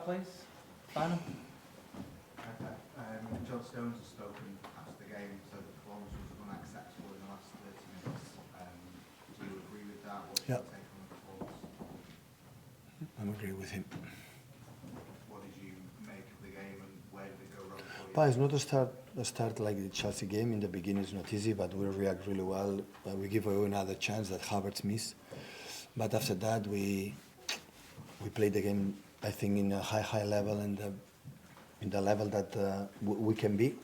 please. Final. John Stones has spoken after the game, so the performance was unacceptable in the last 30 minutes. Do you agree with that? What's your take on the performance? I agree with him. What did you make of the game and where did it go wrong for you? But it's not a start like the Chelsea game. In the beginning it's not easy, but we react really well. We give away another chance that Havertz missed. But after that we played the game, I think, in a high level and in the level that we can be.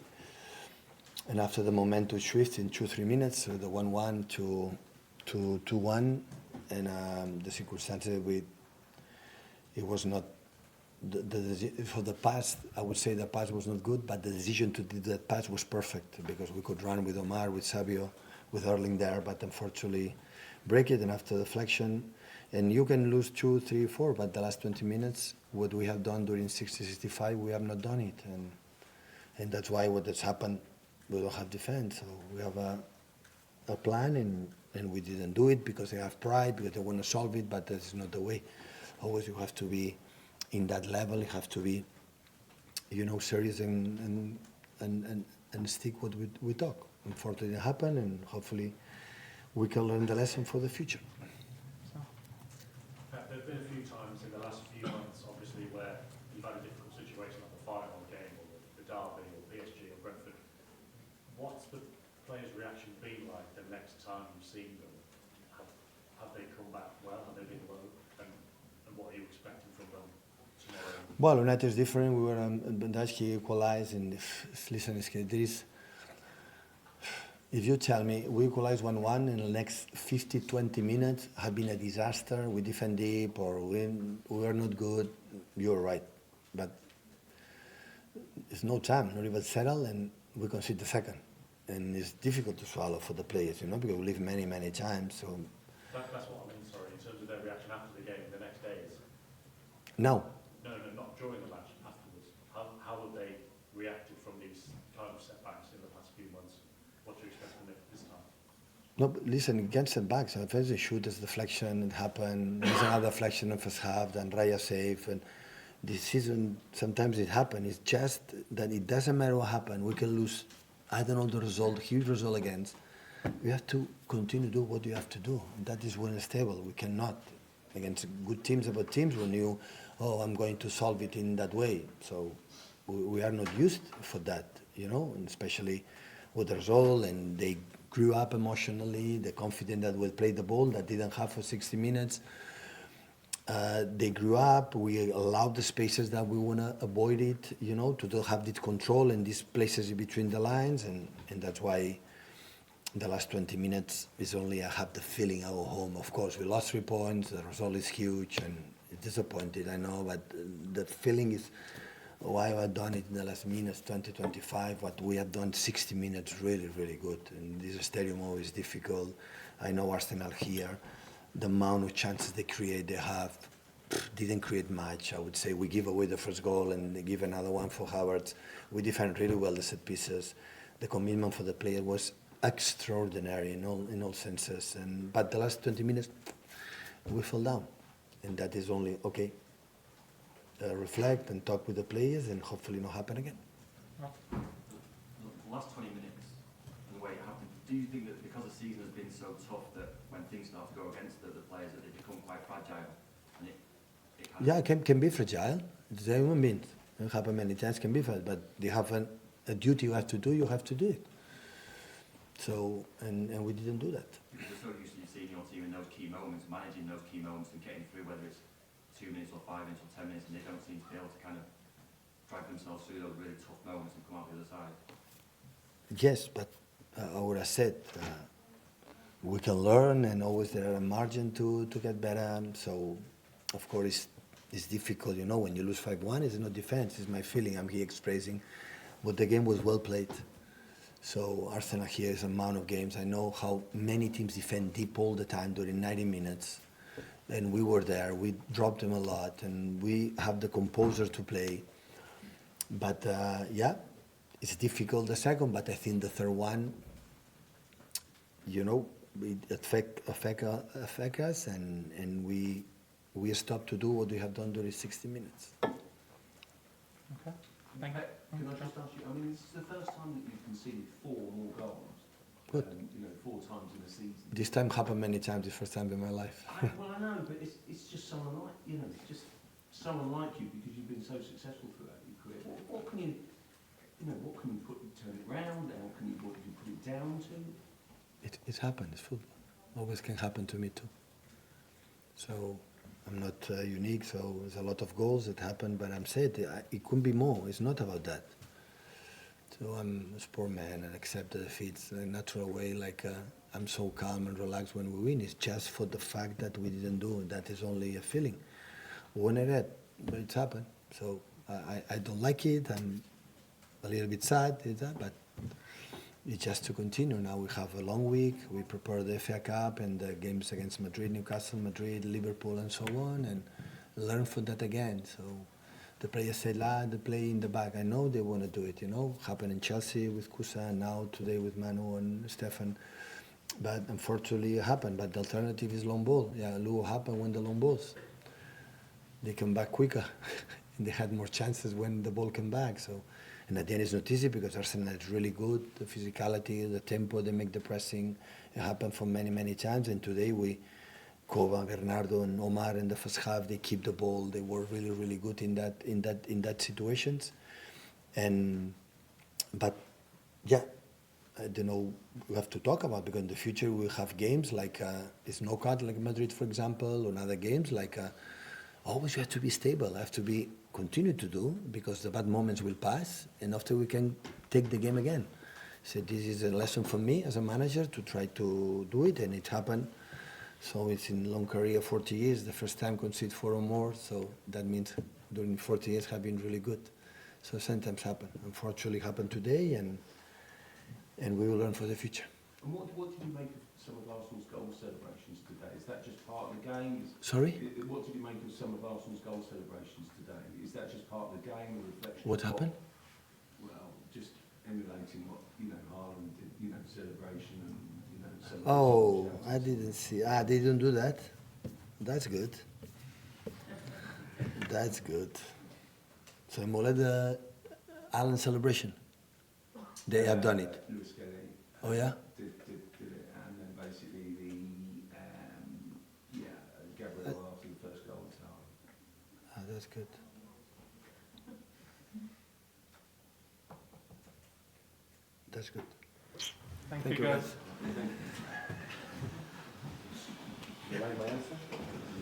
And after the momentum shift in 2-3 minutes, the 1-1 to 2-1, and the circumstances it was not for the pass. I would say the pass was not good, but the decision to do that pass was perfect because we could run with Omar, with Savio, with Erling there, but unfortunately break it, and after deflection. And you can lose 2, 3, 4, but the last 20 minutes, what we have done during 60-65, we have not done it. And that's why what has happened, we don't have defense. So we have a plan, and we didn't do it because they have pride, because they want to solve it, but that's not the way. Always you have to be in that level, you have to be, serious and stick what we talk. Unfortunately, it happened, and hopefully we can learn the lesson for the future. There have been a few times in the last few months, obviously, where you've had a difficult situation like the final game or the derby or PSG or Brentford. What's the players' reaction been like the next time you've seen them? Have they come back well? Have they been low? And what are you expecting from them tomorrow? Well, United is different. We were Bandashki equalized, and listen, if you tell me we equalize 1-1 in the next 50-20 minutes have been a disaster, we defend deep or we are not good, you're right. But it's no time, not even settle, and we concede the second. And it's difficult to swallow for the players, because we live many times. So that's what I mean, sorry, in terms of their reaction after the game, the next days. No. No, not during the match, afterwards. How have they reacted from these kind of setbacks in the past few months? What do you expect from it this time? No, but listen, against setbacks, first they shoot, there's deflection, it happened, there's another deflection in the first half, then Raya save, and this season, sometimes it happens. It's just that it doesn't matter what happened, we can lose, I don't know the result, huge result against. We have to continue to do what you have to do. That is when it's stable. We cannot, against good teams, about teams when you, I'm going to solve it in that way. So we are not used for that, and especially with the result, and they grew up emotionally, they're confident that we'll play the ball that didn't have for 60 minutes. They grew up, we allowed the spaces that we want to avoid it, to have this control in these places between the lines, and that's why the last 20 minutes is only I have the feeling I go home. Of course, we lost 3 points, the result is huge, and disappointed, I know, but the feeling is, why have I done it in the last minutes, 20-25, what we have done 60 minutes, really good. And this stadium always difficult. I know Arsenal here, the amount of chances they have, didn't create much. I would say we give away the first goal and they give another one for Havertz. We defend really well the set pieces. The commitment for the player was extraordinary in all senses. But the last 20 minutes, we fell down. And that is only, okay, reflect and talk with the players and hopefully not happen again. The last 20 minutes, and the way it happened, do you think that because the season has been so tough that when things start to go against the players that they become quite fragile? And it can be fragile. It's a human being. It happen many times, can be fragile, but you have a duty you have to do it. So, and we didn't do that. Because we're so used to seeing your team in those key moments, managing those key moments and getting through, whether it's 2 minutes or 5 minutes or 10 minutes, and they don't seem to be able to kind of drag themselves through those really tough moments and come out the other side. Yes, but I would have said we can learn, and always there are a margin to get better. So, of course, it's difficult, when you lose 5-1, it's not defense, it's my feeling, I'm here expressing. But the game was well played. So Arsenal here is amount of games. I know how many teams defend deep all the time during 90 minutes. And we were there, we dropped them a lot, and we have the composure to play. But it's difficult the second, but I think the third one, it affect us, and we stopped to do what we have done during 60 minutes. Thank you. Can I just ask you, I mean, this is the first time that you've conceded 4 more goals. Good. 4 times in a season. This time happened many times, the first time in my life. Well, I know, but it's just so unlike, just so unlike you because you've been so successful throughout your career. What can you, what can you turn it round? What can you put it down to? It's happened, it's football. Always can happen to me too. So I'm not unique, so there's a lot of goals that happen, but I'm saying it could be more. It's not about that. So I'm a sport man and accept the defeats in a natural way, like I'm so calm and relaxed when we win. It's just for the fact that we didn't do it. That is only a feeling. When I read, but it's happened. So I don't like it. I'm a little bit sad, but it's just to continue. Now we have a long week. We prepare the FA Cup and the games against Madrid, Newcastle, Madrid, Liverpool, and so on, and learn from that again. So the players say, they play in the back. I know they want to do it, Happened in Chelsea with Kusa, now today with Manu and Stefan. But unfortunately it happened. But the alternative is long ball. Yeah, Lugo happened when the long balls. They come back quicker. And they had more chances when the ball came back. So, and at the end it's not easy because Arsenal is really good. The physicality, the tempo, they make the pressing. It happened for many, many times. And today Kova, Bernardo, and Omar in the first half, they keep the ball. They were really, really good in that situations. But yeah, I don't know. We have to talk about because in the future we'll have games like it's knockout, like Madrid, for example, or other games like. Always you have to be stable. I have to continue to do because the bad moments will pass, and after we can take the game again. So this is a lesson for me as a manager to try to do it, and it happened. So it's in long career, 40 years, the first time concede 4 or more. So that means during 40 years have been really good. So sometimes happen. Unfortunately, happened today, and we will learn for the future. And what did you make of some of Arsenal's goal celebrations today? Is that just part of the game? Sorry? What did you make of some of Arsenal's goal celebrations today? Is that just part of the game, a reflection? What happened? Well, just emulating what Haaland did, celebration and celebration. Oh, I didn't see. They didn't do that. That's good. That's good. So more like the Allen celebration. They have done it. Lewis Kelly. Oh yeah. Did it, and then basically Gabriel after the first goal was hard. That's good. That's good. Thank you, guys. You like my answer?